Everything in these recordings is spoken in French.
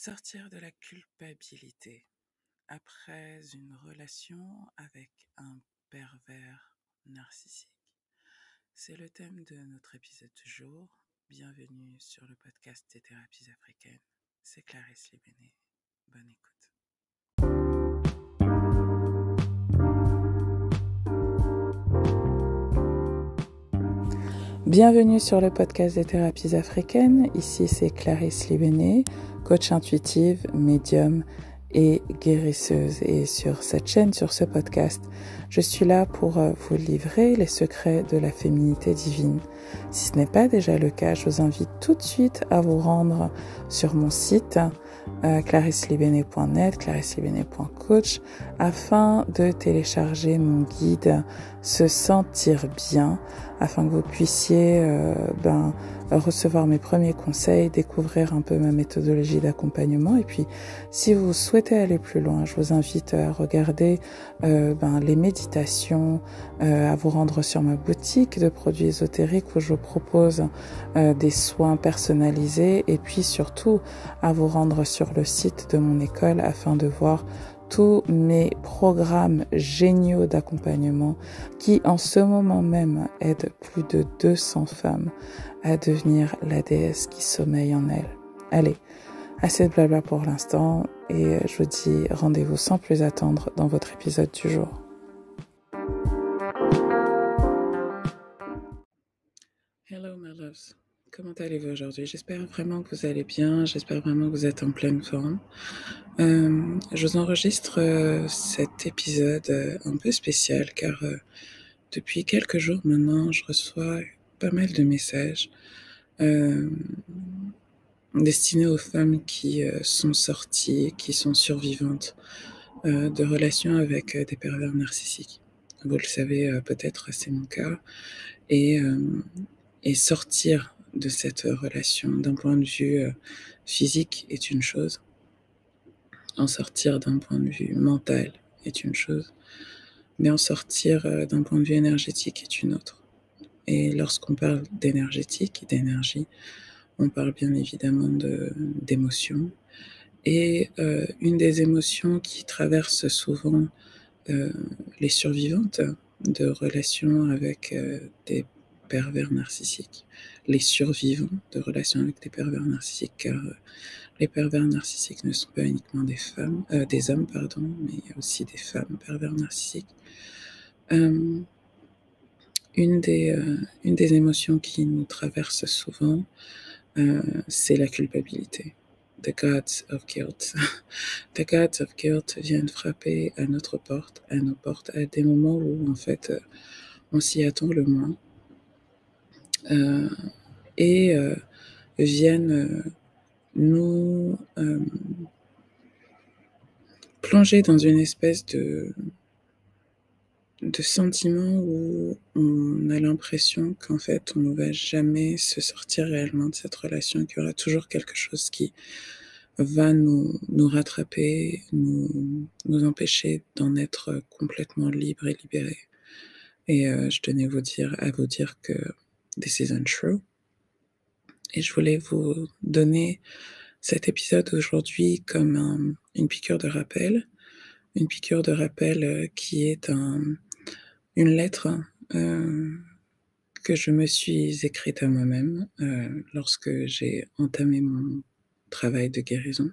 Sortir de la culpabilité après une relation avec un pervers narcissique. C'est le thème de notre épisode du jour. Bienvenue sur le podcast des thérapies africaines. C'est Clarisse Libéné. Bonne écoute. Bienvenue sur le podcast des thérapies africaines. Ici, c'est Clarisse Libéné, coach intuitive, médium et guérisseuse. Et sur cette chaîne, sur ce podcast, je suis là pour vous livrer les secrets de la féminité divine. Si ce n'est pas déjà le cas, je vous invite tout de suite à vous rendre sur mon site clarisselibéné.net, clarisselibéné.coach afin de télécharger mon guide Se sentir bien, afin que vous puissiez recevoir mes premiers conseils, découvrir un peu ma méthodologie d'accompagnement. Et puis, si vous souhaitez aller plus loin, je vous invite à regarder les méditations, à vous rendre sur ma boutique de produits ésotériques où je vous propose des soins personnalisés, et puis surtout à vous rendre sur le site de mon école afin de voir tous mes programmes géniaux d'accompagnement qui, en ce moment même, aident plus de 200 femmes à devenir la déesse qui sommeille en elles. Allez, assez de blabla pour l'instant et je vous dis rendez-vous sans plus attendre dans votre épisode du jour. Hello my loves, comment allez-vous aujourd'hui? J'espère vraiment que vous allez bien, j'espère vraiment que vous êtes en pleine forme. Je vous enregistre cet épisode un peu spécial car depuis quelques jours maintenant, je reçois pas mal de messages destinés aux femmes qui sont sorties, qui sont survivantes de relations avec des pervers narcissiques. Vous le savez peut-être, c'est mon cas. Et sortir de cette relation d'un point de vue physique est une chose. En sortir d'un point de vue mental est une chose. Mais en sortir d'un point de vue énergétique est une autre. Et lorsqu'on parle d'énergétique, d'énergie, on parle bien évidemment d'émotions. Et une des émotions qui traverse souvent les survivantes de relations avec des pervers narcissiques, les survivants de relations avec des pervers narcissiques, car les pervers narcissiques ne sont pas uniquement des hommes, mais il y a aussi des femmes pervers narcissiques. Une des émotions qui nous traverse souvent, c'est la culpabilité. The gods of guilt. The gods of guilt viennent frapper à notre porte, à nos portes, à des moments où, en fait, on s'y attend le moins. Et viennent nous plonger dans une espèce de sentiment où on a l'impression qu'en fait, on ne va jamais se sortir réellement de cette relation, qu'il y aura toujours quelque chose qui va nous rattraper, nous empêcher d'en être complètement libre et libéré. Et je tenais à vous dire que this isn't true. Et je voulais vous donner cet épisode aujourd'hui comme une piqûre de rappel. Une piqûre de rappel qui est une lettre que je me suis écrite à moi-même lorsque j'ai entamé mon travail de guérison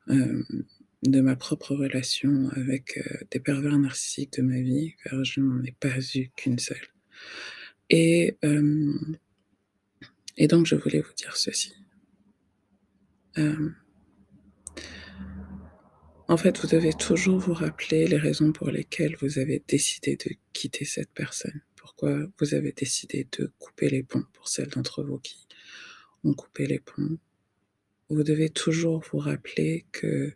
de ma propre relation avec des pervers narcissiques de ma vie, car je n'en ai pas eu qu'une seule. Et donc, je voulais vous dire ceci. En fait, vous devez toujours vous rappeler les raisons pour lesquelles vous avez décidé de quitter cette personne. Pourquoi vous avez décidé de couper les ponts pour celles d'entre vous qui ont coupé les ponts. Vous devez toujours vous rappeler que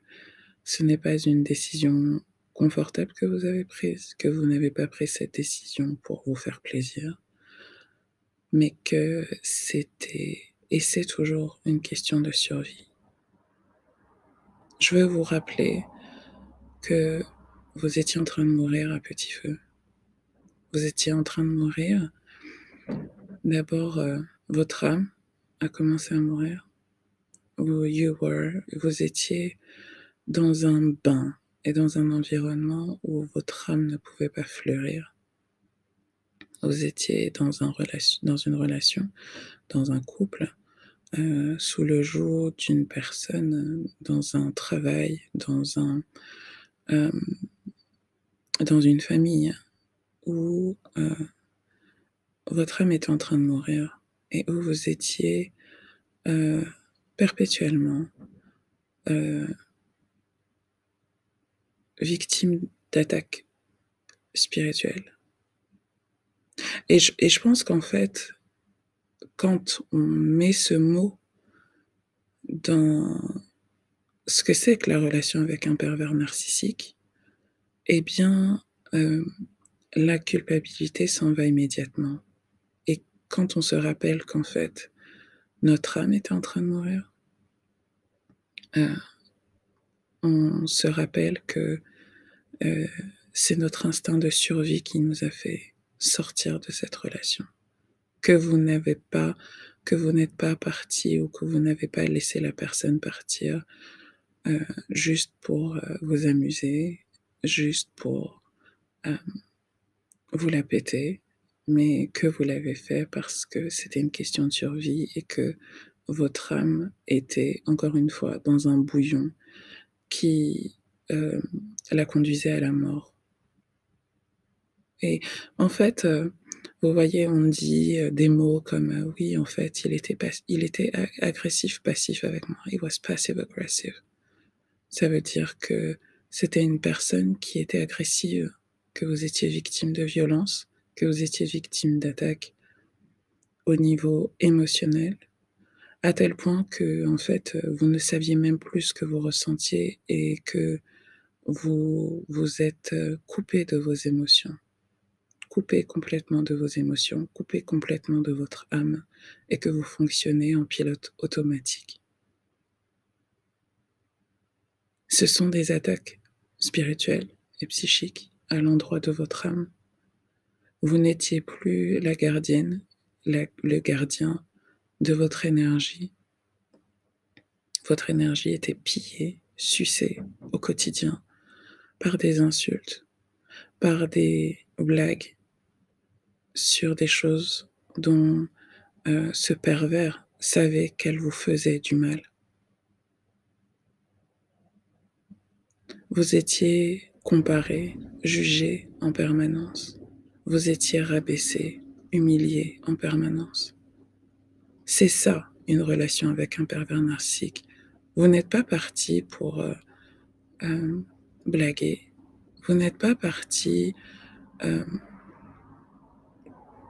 ce n'est pas une décision confortable que vous avez prise, que vous n'avez pas pris cette décision pour vous faire plaisir, mais que c'était et c'est toujours une question de survie. Je veux vous rappeler que vous étiez en train de mourir à petit feu. Vous étiez en train de mourir. D'abord, votre âme a commencé à mourir. vous étiez dans un bain et dans un environnement où votre âme ne pouvait pas fleurir. Vous étiez dans une relation, dans un couple, sous le joug d'une personne, dans un travail, euh, dans une famille où votre âme était en train de mourir et où vous étiez perpétuellement euh, victime d'attaques spirituelles. Et je pense qu'en fait, quand on met ce mot dans ce que c'est que la relation avec un pervers narcissique, eh bien, euh, la culpabilité s'en va immédiatement. Et quand on se rappelle qu'en fait, notre âme était en train de mourir, euh, on se rappelle que euh, c'est notre instinct de survie qui nous a fait sortir de cette relation. Que vous n'avez pas, que vous n'êtes pas parti ou que vous n'avez pas laissé la personne partir juste pour vous amuser, juste pour euh, vous la péter, mais que vous l'avez fait parce que c'était une question de survie et que votre âme était, encore une fois, dans un bouillon qui euh, la conduisait à la mort. Et en fait, vous voyez, on dit des mots comme oui, en fait, il était agressif, passif avec moi. He was passive aggressive. Ça veut dire que c'était une personne qui était agressive, que vous étiez victime de violence, que vous étiez victime d'attaques au niveau émotionnel, à tel point que, en fait, vous ne saviez même plus ce que vous ressentiez et que vous vous êtes coupé de vos émotions, coupé complètement de vos émotions, coupé complètement de votre âme et que vous fonctionnez en pilote automatique. Ce sont des attaques spirituelles et psychiques à l'endroit de votre âme. Vous n'étiez plus la gardienne, le gardien de votre énergie. Votre énergie était pillée, sucée au quotidien par des insultes, par des blagues sur des choses dont ce pervers savait qu'elles vous faisaient du mal. Vous étiez comparé, jugé en permanence. Vous étiez rabaissé, humilié en permanence. C'est ça, une relation avec un pervers narcissique. Vous n'êtes pas parti pour euh, blaguer. Vous n'êtes pas parti euh,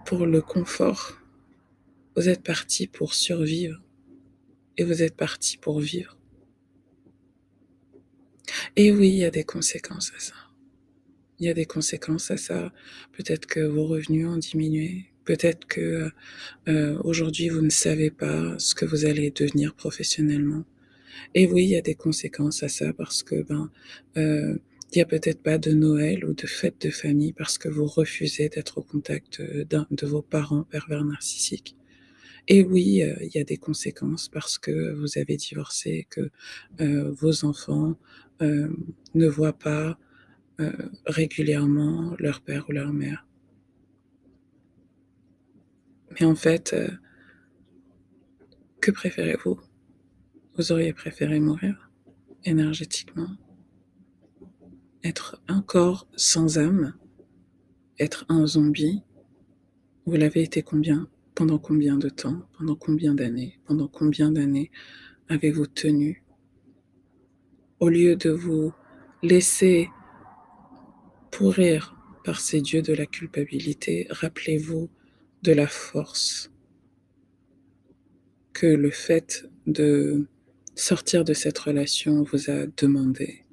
pour le confort. Vous êtes parti pour survivre et vous êtes parti pour vivre. Et oui, il y a des conséquences à ça. Il y a des conséquences à ça. Peut-être que vos revenus ont diminué. Peut-être que aujourd'hui, vous ne savez pas ce que vous allez devenir professionnellement. Et oui, il y a des conséquences à ça parce que il y a peut-être pas de Noël ou de fête de famille parce que vous refusez d'être au contact de vos parents pervers narcissiques. Et oui, il y a des conséquences parce que vous avez divorcé et que vos enfants euh, ne voient pas régulièrement leur père ou leur mère. Mais en fait, que préférez-vous? Vous auriez préféré mourir énergétiquement, être un corps sans âme, être un zombie. Vous l'avez été combien? Pendant combien de temps? Pendant combien d'années? Pendant combien d'années avez-vous tenu? Au lieu de vous laisser pourrir par ces dieux de la culpabilité, rappelez-vous de la force que le fait de sortir de cette relation vous a demandé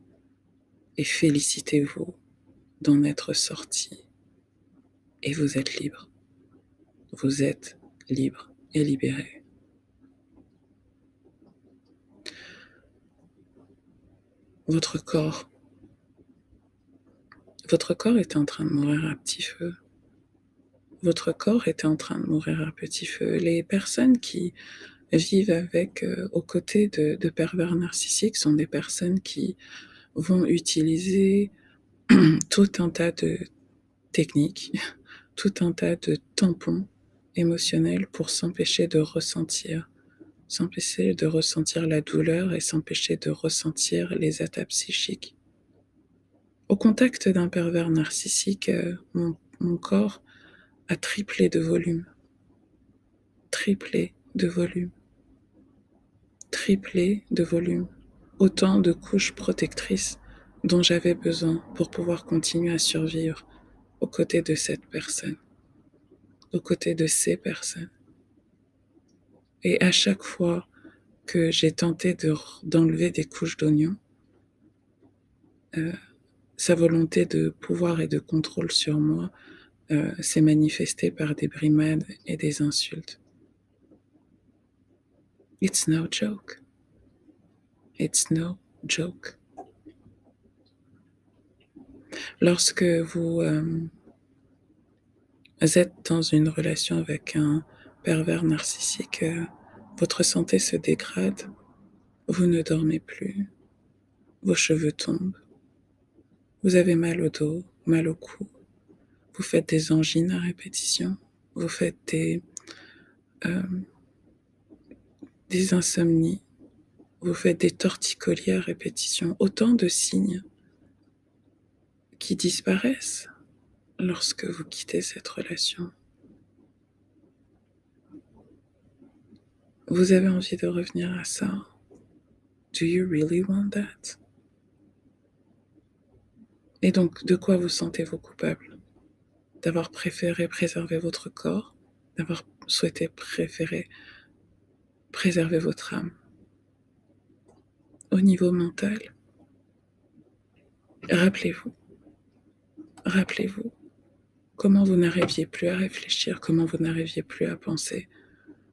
et félicitez-vous d'en être sorti et vous êtes libre. Vous êtes libre et libéré. Votre corps, votre corps était en train de mourir à petit feu. Votre corps était en train de mourir à petit feu. Les personnes qui vivent avec, aux côtés de pervers narcissiques sont des personnes qui vont utiliser tout un tas de techniques, tout un tas de tampons émotionnels pour s'empêcher de ressentir la douleur et s'empêcher de ressentir les états psychiques. Au contact d'un pervers narcissique, mon corps a triplé de volume, triplé de volume, triplé de volume. Autant de couches protectrices dont j'avais besoin pour pouvoir continuer à survivre aux côtés de cette personne, aux côtés de ces personnes. Et à chaque fois que j'ai tenté d'enlever des couches d'oignon, sa volonté de pouvoir et de contrôle sur moi s'est manifestée par des brimades et des insultes. It's no joke. It's no joke. Lorsque vous êtes dans une relation avec un pervers narcissique, votre santé se dégrade, vous ne dormez plus, vos cheveux tombent, vous avez mal au dos, mal au cou, vous faites des angines à répétition, vous faites des insomnies, vous faites des torticolis à répétition, autant de signes qui disparaissent lorsque vous quittez cette relation. Vous avez envie de revenir à ça? Do you really want that? Et donc, de quoi vous sentez-vous coupable? D'avoir préféré préserver votre corps, d'avoir préféré préserver votre âme. Au niveau mental, rappelez-vous comment vous n'arriviez plus à réfléchir, comment vous n'arriviez plus à penser,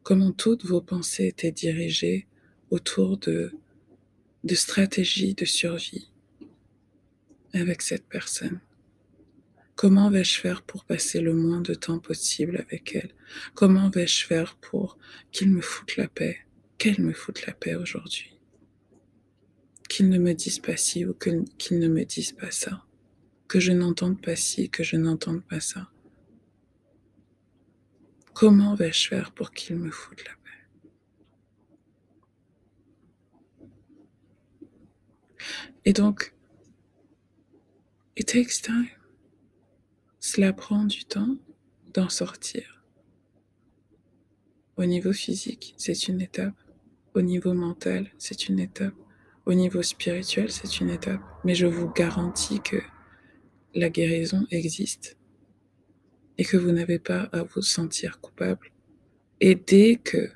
comment toutes vos pensées étaient dirigées autour de stratégies de survie avec cette personne. Comment vais-je faire pour passer le moins de temps possible avec elle? Comment vais-je faire pour qu'il me foute la paix? Qu'elle me foute la paix aujourd'hui? Qu'il ne me dise pas ci ou qu'il ne me dise pas ça. Que je n'entende pas ci, que je n'entende pas ça. Comment vais-je faire pour qu'il me foute la paix? Et donc, it takes time. Cela prend du temps d'en sortir. Au niveau physique, c'est une étape. Au niveau mental, c'est une étape. Au niveau spirituel, c'est une étape. Mais je vous garantis que la guérison existe et que vous n'avez pas à vous sentir coupable. Et dès que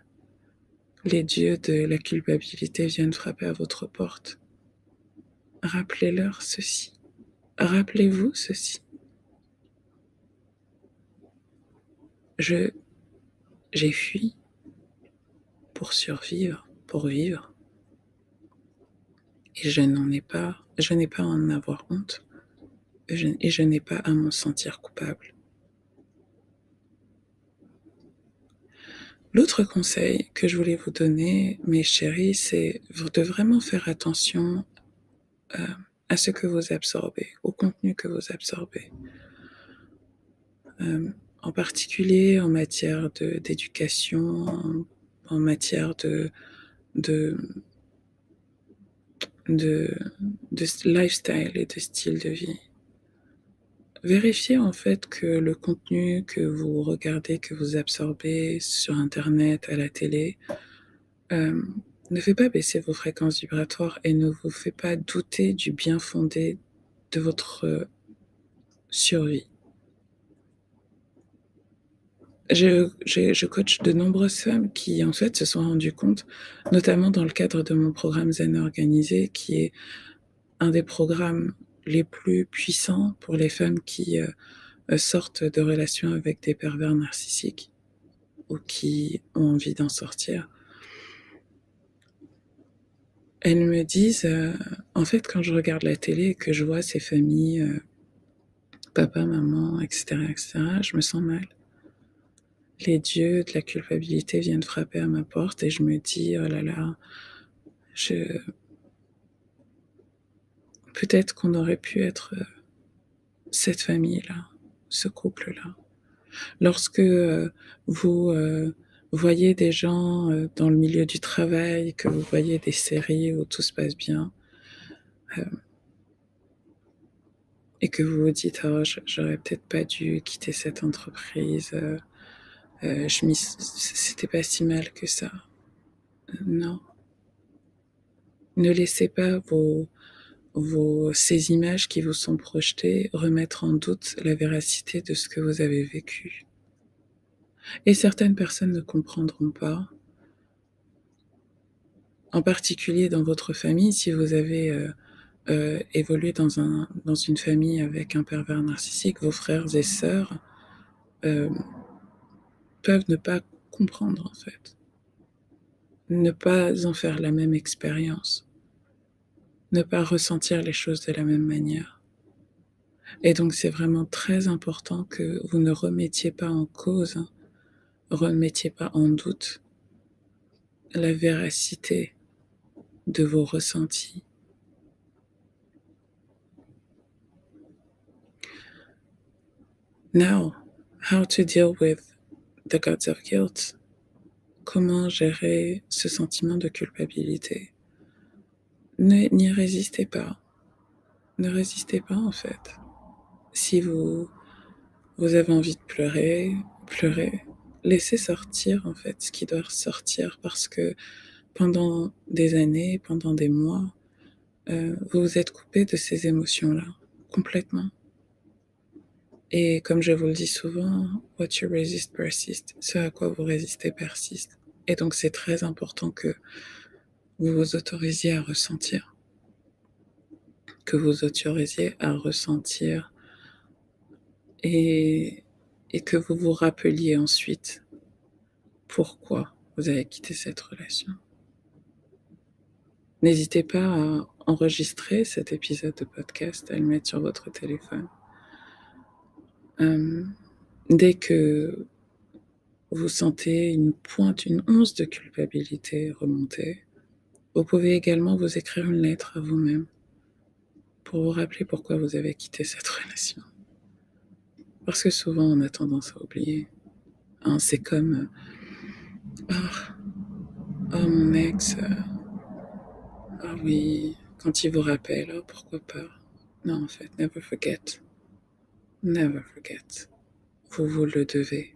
les dieux de la culpabilité viennent frapper à votre porte, rappelez-leur ceci. Rappelez-vous ceci. J'ai fui pour survivre, pour vivre. Et je n'ai pas à en avoir honte. Et je n'ai pas à m'en sentir coupable. L'autre conseil que je voulais vous donner, mes chéris, c'est de vraiment faire attention à ce que vous absorbez, au contenu que vous absorbez. En particulier en matière d'éducation, en matière de lifestyle et de style de vie. Vérifiez en fait que le contenu que vous regardez, que vous absorbez sur Internet, à la télé, ne fait pas baisser vos fréquences vibratoires et ne vous fait pas douter du bien fondé de votre survie. Je coach de nombreuses femmes qui, en fait, se sont rendues compte, notamment dans le cadre de mon programme Zen Organisé, qui est un des programmes les plus puissants pour les femmes qui sortent de relations avec des pervers narcissiques ou qui ont envie d'en sortir. Elles me disent, en fait, quand je regarde la télé et que je vois ces familles, papa, maman, etc., je me sens mal. les dieux de la culpabilité viennent frapper à ma porte et je me dis, oh là là, peut-être qu'on aurait pu être cette famille-là, ce couple-là. Lorsque vous voyez des gens dans le milieu du travail, que vous voyez des séries où tout se passe bien, et que vous vous dites, oh, j'aurais peut-être pas dû quitter cette entreprise, c'était pas si mal que ça. Non. Ne laissez pas ces images qui vous sont projetées remettre en doute la véracité de ce que vous avez vécu. Et certaines personnes ne comprendront pas, en particulier dans votre famille, si vous avez évolué dans une famille avec un pervers narcissique, vos frères et sœurs peuvent ne pas comprendre en fait, ne pas en faire la même expérience, ne pas ressentir les choses de la même manière. Et donc c'est vraiment très important que vous ne remettiez pas en cause, remettiez pas en doute la véracité de vos ressentis. Now, how to deal with the gods of guilt? Comment gérer ce sentiment de culpabilité? N'y résistez pas. Ne résistez pas en fait. Si vous avez envie de pleurer, pleurez. Laissez sortir en fait ce qui doit sortir parce que pendant des années, pendant des mois, vous vous êtes coupé de ces émotions-là, complètement. Et comme je vous le dis souvent, what you resist persist. Ce à quoi vous résistez persiste. Et donc c'est très important que vous vous autorisiez à ressentir. Que vous autorisiez à ressentir et que vous vous rappeliez ensuite pourquoi vous avez quitté cette relation. N'hésitez pas à enregistrer cet épisode de podcast, à le mettre sur votre téléphone. Dès que vous sentez une pointe, une once de culpabilité remonter, vous pouvez également vous écrire une lettre à vous-même pour vous rappeler pourquoi vous avez quitté cette relation. Parce que souvent, on a tendance à oublier. Hein, c'est comme oh, mon ex, ah oui, quand il vous rappelle, oh, pourquoi pas. Non, en fait, never forget. Never forget. Vous vous le devez.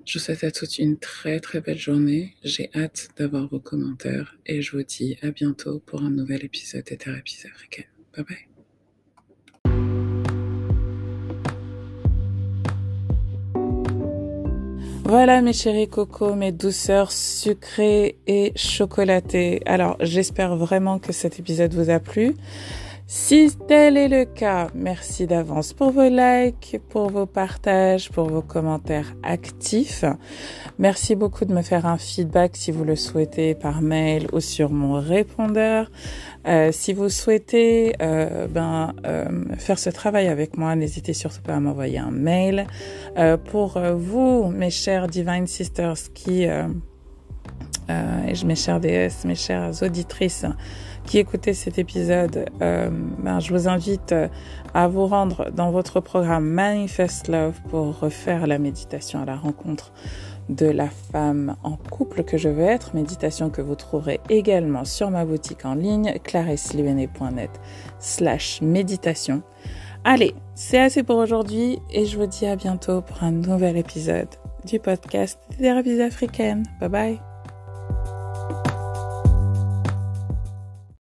Je vous souhaite à toutes une très très belle journée. J'ai hâte d'avoir vos commentaires et je vous dis à bientôt pour un nouvel épisode des Thérapies africaines. Bye bye. Voilà mes chéris cocos, mes douceurs sucrées et chocolatées. Alors j'espère vraiment que cet épisode vous a plu. Si tel est le cas, merci d'avance pour vos likes, pour vos partages, pour vos commentaires actifs. Merci beaucoup de me faire un feedback si vous le souhaitez par mail ou sur mon répondeur. Si vous souhaitez faire ce travail avec moi, n'hésitez surtout pas à m'envoyer un mail. Pour vous, mes chères Divine Sisters, mes chères déesses, mes chères auditrices qui écoutez cet épisode, je vous invite à vous rendre dans votre programme Manifest Love pour refaire la méditation à la rencontre de la femme en couple que je veux être, méditation que vous trouverez également sur ma boutique en ligne clarisselivenet.net/méditation. Allez, c'est assez pour aujourd'hui et je vous dis à bientôt pour un nouvel épisode du podcast des Thérapies africaines. Bye bye.